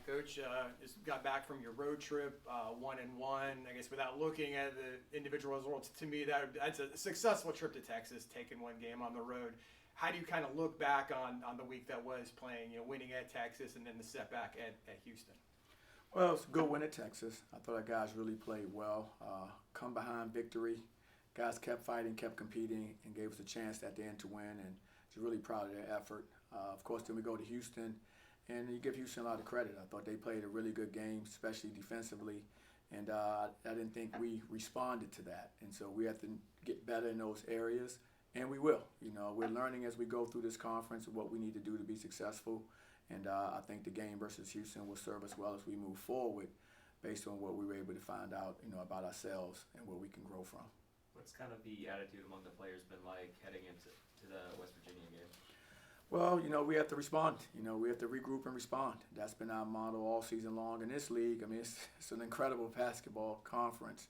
Coach, just got back from your road trip, 1-1. I guess without looking at the individual results, to me that's a successful trip to Texas, taking one game on the road. How do you kind of look back on the week that was playing, winning at Texas and then the setback at Houston? Well, it's a good win at Texas. I thought our guys really played well. Come behind victory. Guys kept fighting, kept competing, and gave us a chance at the end to win, and just really proud of their effort. Of course, then we go to Houston, and you give Houston a lot of credit. I thought they played a really good game, especially defensively, and I didn't think we responded to that. And so we have to get better in those areas, and we will. We're learning as we go through this conference what we need to do to be successful, and I think the game versus Houston will serve us well as we move forward based on what we were able to find out, about ourselves and where we can grow from. What's kind of the attitude among the players been like heading into the West Virginia game? Well, we have to respond. We have to regroup and respond. That's been our motto all season long in this league. I mean, it's an incredible basketball conference.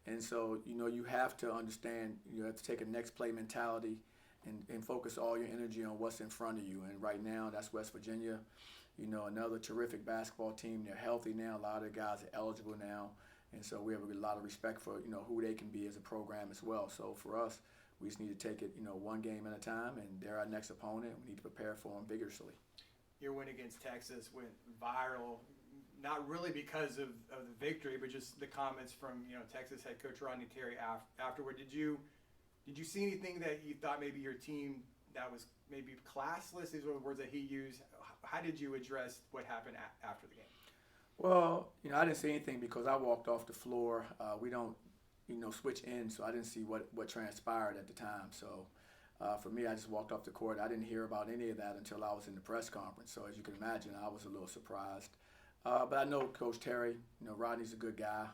And so, you have to understand, you have to take a next play mentality and focus all your energy on what's in front of you. And right now, that's West Virginia. Another terrific basketball team. They're healthy now. A lot of the guys are eligible now. And so we have a lot of respect for, who they can be as a program as well. So for us, we just need to take it, one game at a time, and they're our next opponent. We need to prepare for them vigorously. Your win against Texas went viral, not really because of the victory, but just the comments from, Texas head coach Rodney Terry afterward. Did you see anything that you thought maybe your team that was maybe classless? These were the words that he used. How did you address what happened after the game? Well, I didn't see anything because I walked off the floor. We don't, switch in, so I didn't see what transpired at the time. So for me, I just walked off the court. I didn't hear about any of that until I was in the press conference. So as you can imagine, I was a little surprised. But I know Coach Terry, Rodney's a good guy.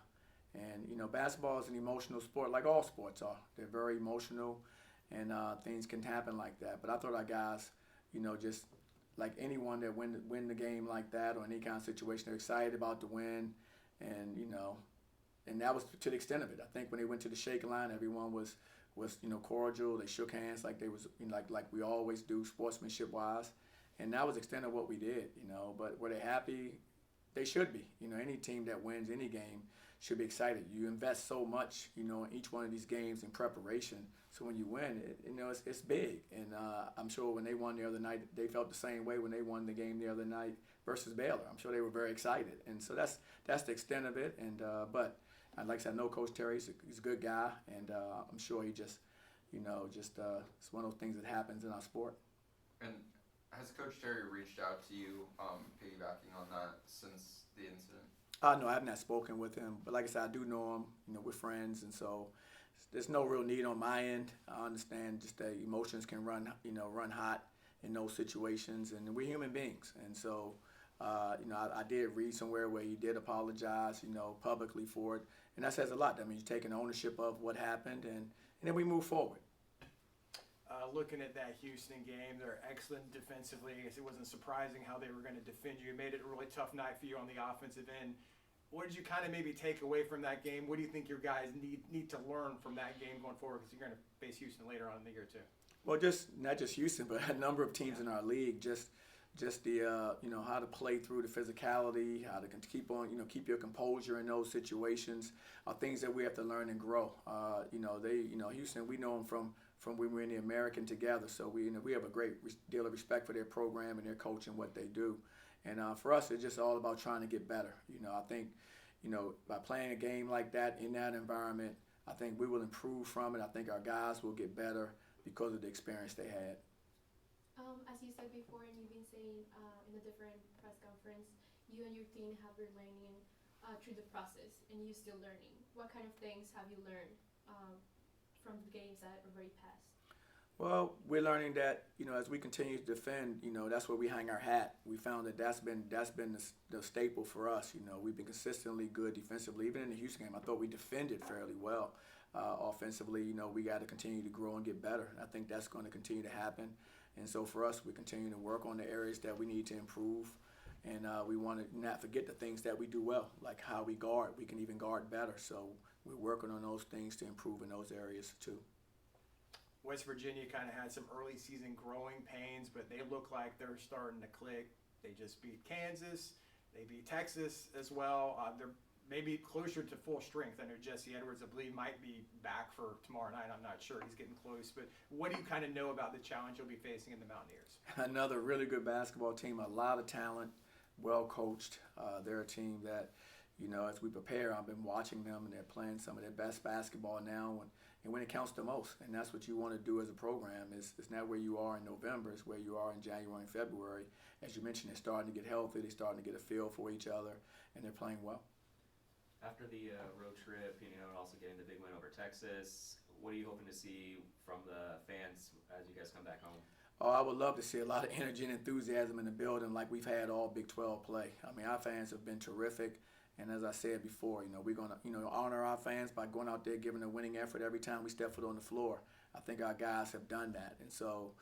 And, basketball is an emotional sport, like all sports are. They're very emotional, and things can happen like that. But I thought our guys, just like anyone that win the game like that or any kind of situation, they're excited about the win, and and that was to the extent of it. I think when they went to the shake line, everyone was cordial. They shook hands like they was like we always do, sportsmanship wise, and that was the extent of what we did. But were they happy? They should be. Any team that wins any game should be excited. You invest so much, in each one of these games in preparation. So when you win, it's big. And I'm sure when they won the other night, they felt the same way when they won the game the other night versus Baylor. I'm sure they were very excited. And so that's the extent of it. And but like I said, I know Coach Terry. He's a good guy, and I'm sure he just, it's one of those things that happens in our sport. And has Coach Terry reached out to you, piggybacking on that since the incident? No, I have not spoken with him, but like I said, I do know him. We're friends, and so there's no real need on my end. I understand just that emotions can run hot in those situations, and we're human beings. And so, I did read somewhere where he did apologize, publicly for it, and that says a lot. That means you're taking ownership of what happened, and then we move forward. Looking at that Houston game, they're excellent defensively. I guess it wasn't surprising how they were going to defend you. It made it a really tough night for you on the offensive end. What did you kind of maybe take away from that game? What do you think your guys need to learn from that game going forward? Because you're going to face Houston later on in the year too. Well, not just Houston, but a number of teams in our league. Just the how to play through the physicality, how to keep your composure in those situations are things that we have to learn and grow. Houston, we know them from when we were in the American together, so we have a great deal of respect for their program and their coach and what they do. And for us, it's just all about trying to get better. I think, by playing a game like that in that environment, I think we will improve from it. I think our guys will get better because of the experience they had. As you said before, and you've been saying in a different press conference, you and your team have been learning through the process, and you're still learning. What kind of things have you learned from the games that already passed? Well, we're learning that, as we continue to defend, that's where we hang our hat. We found that that's been the staple for us. We've been consistently good defensively. Even in the Houston game, I thought we defended fairly well. Offensively, we got to continue to grow and get better. I think that's going to continue to happen. And so for us, we continue to work on the areas that we need to improve. And we want to not forget the things that we do well, like how we guard. We can even guard better. So we're working on those things to improve in those areas too. West Virginia kind of had some early season growing pains, but they look like they're starting to click. They just beat Kansas. They beat Texas as well. They're maybe closer to full strength. I know Jesse Edwards, I believe, might be back for tomorrow night. I'm not sure. He's getting close. But what do you kind of know about the challenge you'll be facing in the Mountaineers? Another really good basketball team, a lot of talent, well coached. They're a team that, as we prepare, I've been watching them, and they're playing some of their best basketball now, and when it counts the most. And that's what you want to do as a program. It's not where you are in November, it's where you are in January and February. As you mentioned, they're starting to get healthy, they're starting to get a feel for each other, and they're playing well. After the road trip, and also getting the big win over Texas, what are you hoping to see from the fans as you guys come back home? Oh, I would love to see a lot of energy and enthusiasm in the building like we've had all Big 12 play. I mean, our fans have been terrific. And as I said before, we're going to, honor our fans by going out there, giving a winning effort every time we step foot on the floor. I think our guys have done that. And so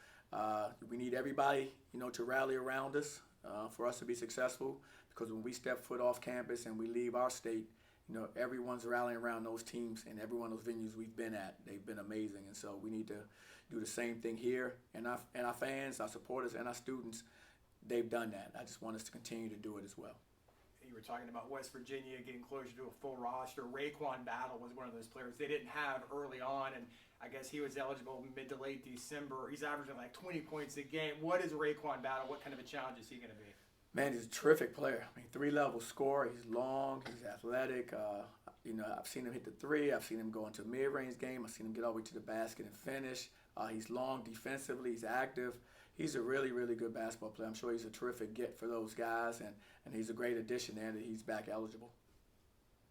we need everybody, to rally around us for us to be successful. Because when we step foot off campus and we leave our state, everyone's rallying around those teams and every one of those venues we've been at. They've been amazing. And so we need to do the same thing here. And our fans, our supporters, and our students, they've done that. I just want us to continue to do it as well. You were talking about West Virginia getting closer to a full roster. Raekwon Battle was one of those players they didn't have early on, and I guess he was eligible mid to late December. He's averaging like 20 points a game. What is Raekwon Battle? What kind of a challenge is he going to be? Man, he's a terrific player. I mean, 3-level scorer. He's long. He's athletic. I've seen him hit the three. I've seen him go into a mid-range game. I've seen him get all the way to the basket and finish. He's long defensively. He's active. He's a really, really good basketball player. I'm sure he's a terrific get for those guys, and he's a great addition there that he's back eligible.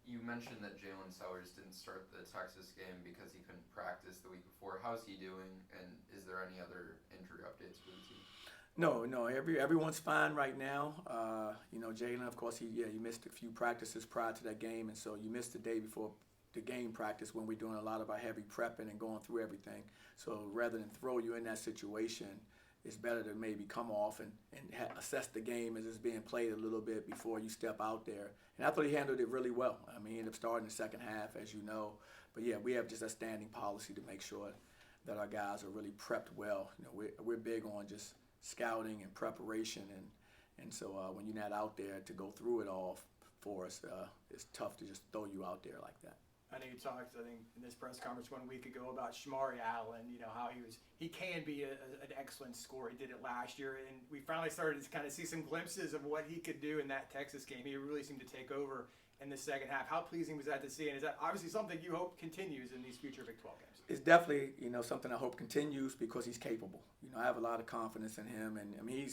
You mentioned that Jalen Sellers didn't start the Texas game because he couldn't practice the week before. How's he doing, and is there any other injury updates for the team? No. Everyone's fine right now. Jalen, of course, he missed a few practices prior to that game, and so you missed the day before the game practice when we're doing a lot of our heavy prepping and going through everything. So rather than throw you in that situation, it's better to maybe come off and assess the game as it's being played a little bit before you step out there. And I thought he handled it really well. I mean, he ended up starting the second half, as you know. But, yeah, we have just a standing policy to make sure that our guys are really prepped well. We're big on just scouting and preparation. And so when you're not out there to go through it all for us, it's tough to just throw you out there like that. I know you talked, I think, in this press conference 1 week ago about Shamari Allen, how he can be an excellent scorer. He did it last year, and we finally started to kind of see some glimpses of what he could do in that Texas game. He really seemed to take over in the second half. How pleasing was that to see, and is that obviously something you hope continues in these future Big 12 games? It's definitely, something I hope continues because he's capable. I have a lot of confidence in him, and I mean,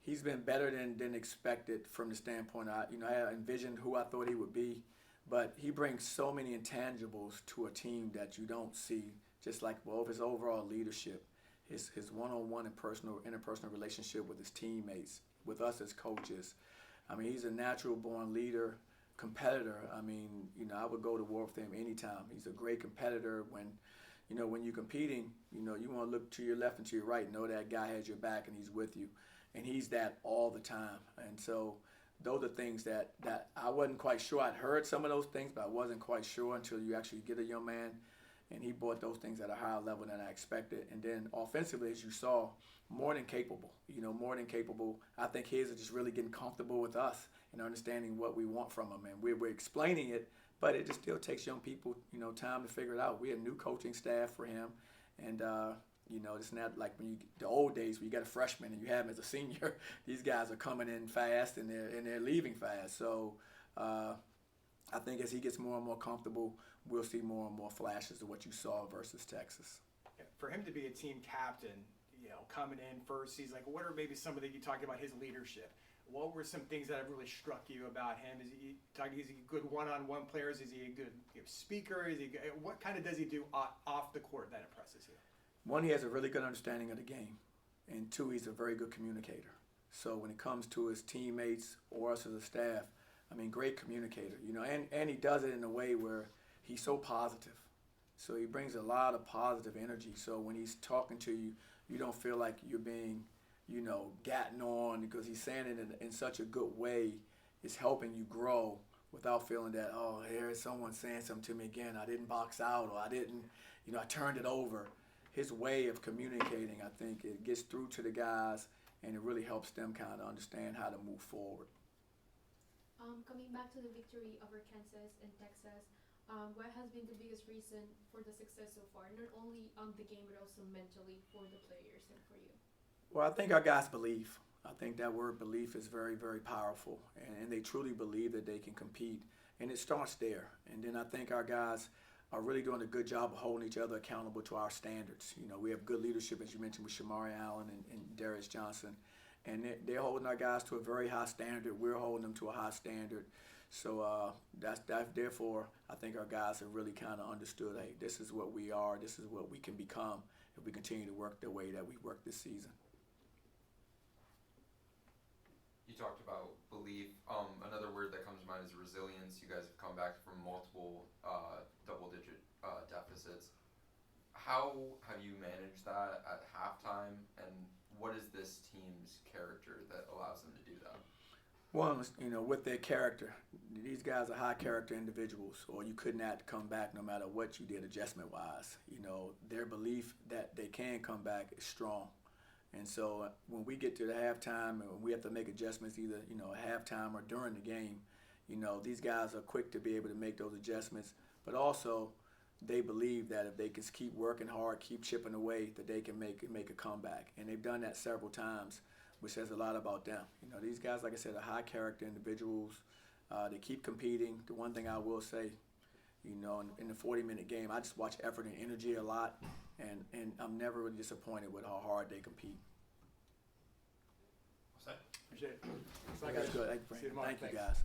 he's been better than expected from the standpoint. I envisioned who I thought he would be. But he brings so many intangibles to a team that you don't see, just like his overall leadership, his one-on-one and interpersonal relationship with his teammates, with us as coaches. I mean, he's a natural-born leader, competitor. I mean, I would go to war with him anytime. He's a great competitor. When you're competing, you want to look to your left and to your right, know that guy has your back and he's with you. And he's that all the time. And so those are things that I wasn't quite sure. I'd heard some of those things, but I wasn't quite sure until you actually get a young man. And he brought those things at a higher level than I expected. And then offensively, as you saw, more than capable. More than capable. I think his is just really getting comfortable with us and understanding what we want from him. And we're explaining it, but it just still takes young people, time to figure it out. We have new coaching staff for him. And, it's not like the old days where you got a freshman and you have him as a senior. These guys are coming in fast and they're leaving fast. So I think as he gets more and more comfortable, we'll see more and more flashes of what you saw versus Texas. Yeah, for him to be a team captain, coming in first, he's like, what are maybe some of the, you talked about his leadership. What were some things that have really struck you about him? Is he a good one-on-one player? Is he a good speaker? What kind of does he do off the court that impresses you? One, he has a really good understanding of the game. And two, he's a very good communicator. So when it comes to his teammates or us as a staff, I mean, great communicator, and he does it in a way where he's so positive. So he brings a lot of positive energy. So when he's talking to you, you don't feel like you're being, gotten on because he's saying it in such a good way. It's helping you grow without feeling that, oh, here's someone saying something to me again. I didn't box out, or I didn't, I turned it over. His way of communicating, I think, it gets through to the guys, and it really helps them kind of understand how to move forward. Coming back to the victory over Kansas and Texas, what has been the biggest reason for the success so far, not only on the game but also mentally for the players and for you? Well, I think our guys believe. I think that word belief is very, very powerful, and they truly believe that they can compete, and it starts there. And then I think our guys are really doing a good job of holding each other accountable to our standards. You know, we have good leadership, as you mentioned, with Shamari Allen and Darius Johnson, and they're holding our guys to a very high standard. We're holding them to a high standard. So that's therefore, I think our guys have really kind of understood, hey, this is what we are, this is what we can become if we continue to work the way that we worked this season. You talked about belief. Another word that comes to mind is resilience. You guys have come back from multiple double-digit deficits. How have you managed that at halftime, and what is this team's character that allows them to do that? One, you know, with their character, these guys are high character individuals, or you could not come back no matter what you did adjustment-wise. You know, their belief that they can come back is strong. And so when we get to the halftime and we have to make adjustments either, you know, at halftime or during the game, you know, these guys are quick to be able to make those adjustments. But also they believe that if they can keep working hard, keep chipping away, that they can make a comeback. And they've done that several times, which says a lot about them. You know, these guys, like I said, are high character individuals. They keep competing. The one thing I will say, you know, in the 40-minute game, I just watch effort and energy a lot, and I'm never really disappointed with how hard they compete. Appreciate it. That's good. Thank you, See you tomorrow. Thank you, Thanks. guys.